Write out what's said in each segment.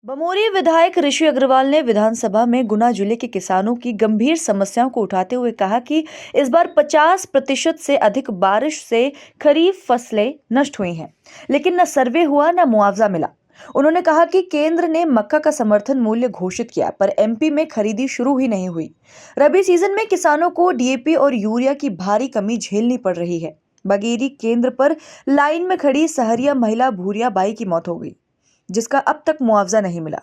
बमोरी विधायक ऋषि अग्रवाल ने विधानसभा में गुना जिले के किसानों की गंभीर समस्याओं को उठाते हुए कहा कि इस बार 50% से अधिक बारिश से खरीफ फसलें नष्ट हुई हैं, लेकिन न सर्वे हुआ न मुआवजा मिला। उन्होंने कहा कि केंद्र ने मक्का का समर्थन मूल्य घोषित किया, पर एमपी में खरीदी शुरू ही नहीं हुई। रबी सीजन में किसानों को डीएपी और यूरिया की भारी कमी झेलनी पड़ रही है। बगेरी केंद्र पर लाइन में खड़ी सहरिया महिला भूरिया बाई की मौत हो गई, जिसका अब तक मुआवजा नहीं मिला।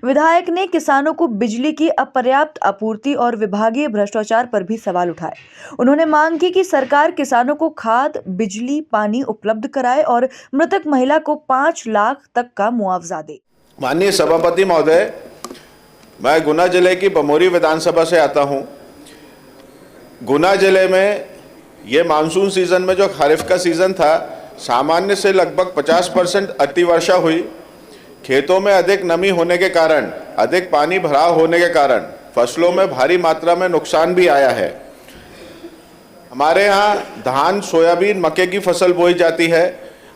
विधायक ने किसानों को बिजली की अपर्याप्त आपूर्ति और विभागीय भ्रष्टाचार पर भी सवाल उठाए। उन्होंने मांग की कि सरकार किसानों को खाद, बिजली, पानी उपलब्ध कराए और मृतक महिला को 5 लाख तक का मुआवजा दे। माननीय सभापति महोदय, मैं गुना जिले की बमोरी विधानसभा से आता हूं। गुना जिले में ये मानसून सीजन में जो खरीफ का सीजन था, सामान्य से लगभग 50% अतिवर्षा हुई। खेतों में अधिक नमी होने के कारण, अधिक पानी भराव होने के कारण फसलों में भारी मात्रा में नुकसान भी आया है। हमारे यहाँ धान, सोयाबीन, मक्के की फसल बोई जाती है।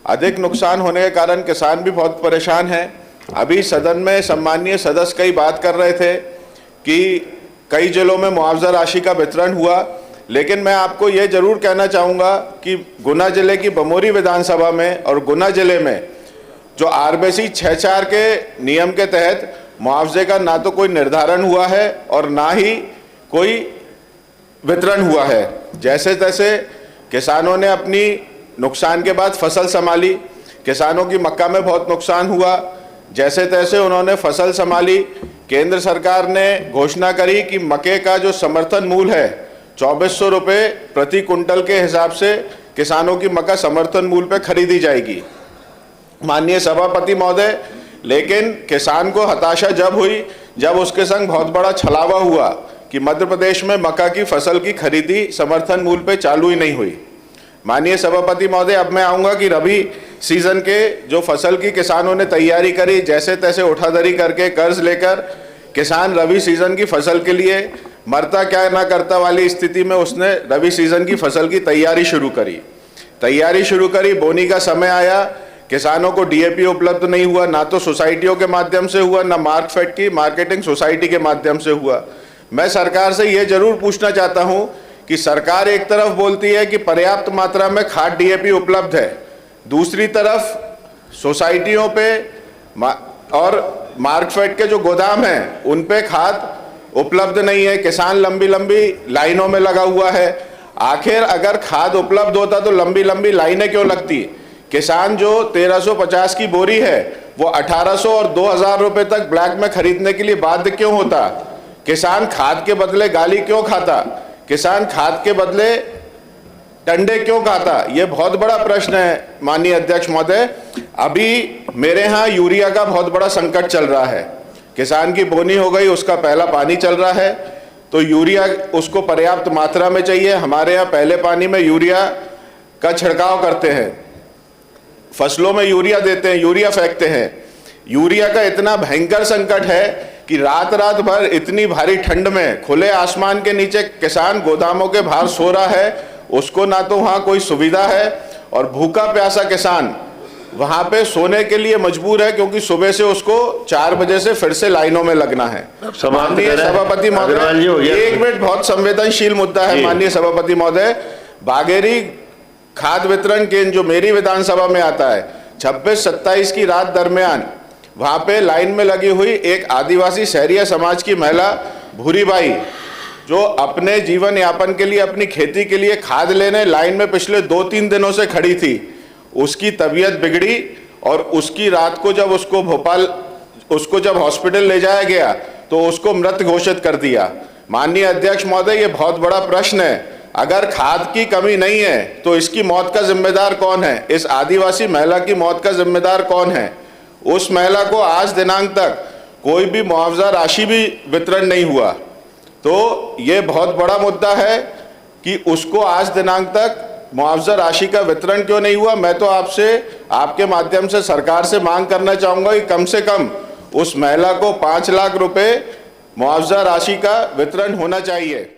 अधिक नुकसान होने के कारण किसान भी बहुत परेशान हैं। अभी सदन में सम्माननीय सदस्य कई बात कर रहे थे कि कई जिलों में मुआवजा राशि का वितरण हुआ, लेकिन मैं आपको ये जरूर कहना चाहूँगा कि गुना जिले की बमोरी विधानसभा में और गुना जिले में जो आरबीसी 6-4 के नियम के तहत मुआवजे का ना तो कोई निर्धारण हुआ है और ना ही कोई वितरण हुआ है। जैसे तैसे किसानों ने अपनी नुकसान के बाद फसल संभाली। किसानों की मक्का में बहुत नुकसान हुआ, जैसे तैसे उन्होंने फसल संभाली। केंद्र सरकार ने घोषणा करी कि मक्के का जो समर्थन मूल्य है 2400 रुपये प्रति कुंटल के हिसाब से किसानों की मक्का समर्थन मूल्य पर खरीदी जाएगी। माननीय सभापति महोदय, लेकिन किसान को हताशा जब हुई जब उसके संग बहुत बड़ा छलावा हुआ कि मध्य प्रदेश में मक्का की फसल की खरीदी समर्थन मूल्य पे चालू ही नहीं हुई। माननीय सभापति महोदय, अब मैं आऊँगा कि रबी सीजन के जो फसल की किसानों ने तैयारी करी, जैसे तैसे उठाधरी करके कर्ज लेकर किसान रबी सीजन की फसल के लिए मरता क्या ना करता वाली स्थिति में उसने रबी सीजन की फसल की तैयारी शुरू करी। बोनी का समय आया, किसानों को डीएपी उपलब्ध नहीं हुआ, ना तो सोसाइटियों के माध्यम से हुआ, ना मार्कफेड की मार्केटिंग सोसाइटी के माध्यम से हुआ। मैं सरकार से ये जरूर पूछना चाहता हूं कि सरकार एक तरफ बोलती है कि पर्याप्त मात्रा में खाद डीएपी उपलब्ध है, दूसरी तरफ सोसाइटियों पे और मार्कफेड के जो गोदाम हैं उन पे खाद उपलब्ध नहीं है। किसान लंबी लंबी लाइनों में लगा हुआ है। आखिर अगर खाद उपलब्ध होता तो लंबी लंबी लाइनें क्यों लगती? किसान जो 1350 की बोरी है वो 1800 और 2000 रुपए तक ब्लैक में खरीदने के लिए बाध्य क्यों होता? किसान खाद के बदले गाली क्यों खाता? किसान खाद के बदले डंडे क्यों खाता? ये बहुत बड़ा प्रश्न है माननीय अध्यक्ष महोदय। अभी मेरे यहाँ यूरिया का बहुत बड़ा संकट चल रहा है। किसान की बोनी हो गई, उसका पहला पानी चल रहा है, तो यूरिया उसको पर्याप्त मात्रा में चाहिए। हमारे यहाँ पहले पानी में यूरिया का छिड़काव करते हैं, फसलों में यूरिया देते हैं, यूरिया फेंकते हैं। यूरिया का इतना भयंकर संकट है कि रात रात भर इतनी भारी ठंड में खुले आसमान के नीचे किसान गोदामों के बाहर सो रहा है। उसको ना तो वहाँ कोई सुविधा है और भूखा प्यासा किसान वहाँ पे सोने के लिए मजबूर है, क्योंकि सुबह से उसको 4 बजे से फिर से लाइनों में लगना है। माननीय सभापति महोदय, एक मिनट, बहुत संवेदनशील मुद्दा है माननीय सभापति महोदय। बागेरी खाद वितरण केंद्र जो मेरी विधानसभा में आता है, 26-27 की रात दरमियान वहां पे लाइन में लगी हुई एक आदिवासी सहरिया समाज की महिला भूरी बाई, जो अपने जीवन यापन के लिए, अपनी खेती के लिए खाद लेने लाइन में पिछले 2-3 दिनों से खड़ी थी। उसकी तबीयत बिगड़ी और उसकी रात को जब उसको जब हॉस्पिटल ले जाया गया तो उसको मृत घोषित कर दिया। माननीय अध्यक्ष महोदय, ये बहुत बड़ा प्रश्न है। अगर खाद की कमी नहीं है तो इसकी मौत का जिम्मेदार कौन है? इस आदिवासी महिला की मौत का जिम्मेदार कौन है? उस महिला को आज दिनांक तक कोई भी मुआवजा राशि भी वितरण नहीं हुआ। तो ये बहुत बड़ा मुद्दा है कि उसको आज दिनांक तक मुआवजा राशि का वितरण क्यों नहीं हुआ। मैं तो आपसे, आपके माध्यम से सरकार से मांग करना चाहूँगा कि कम से कम उस महिला को 5 लाख रुपए मुआवजा राशि का वितरण होना चाहिए।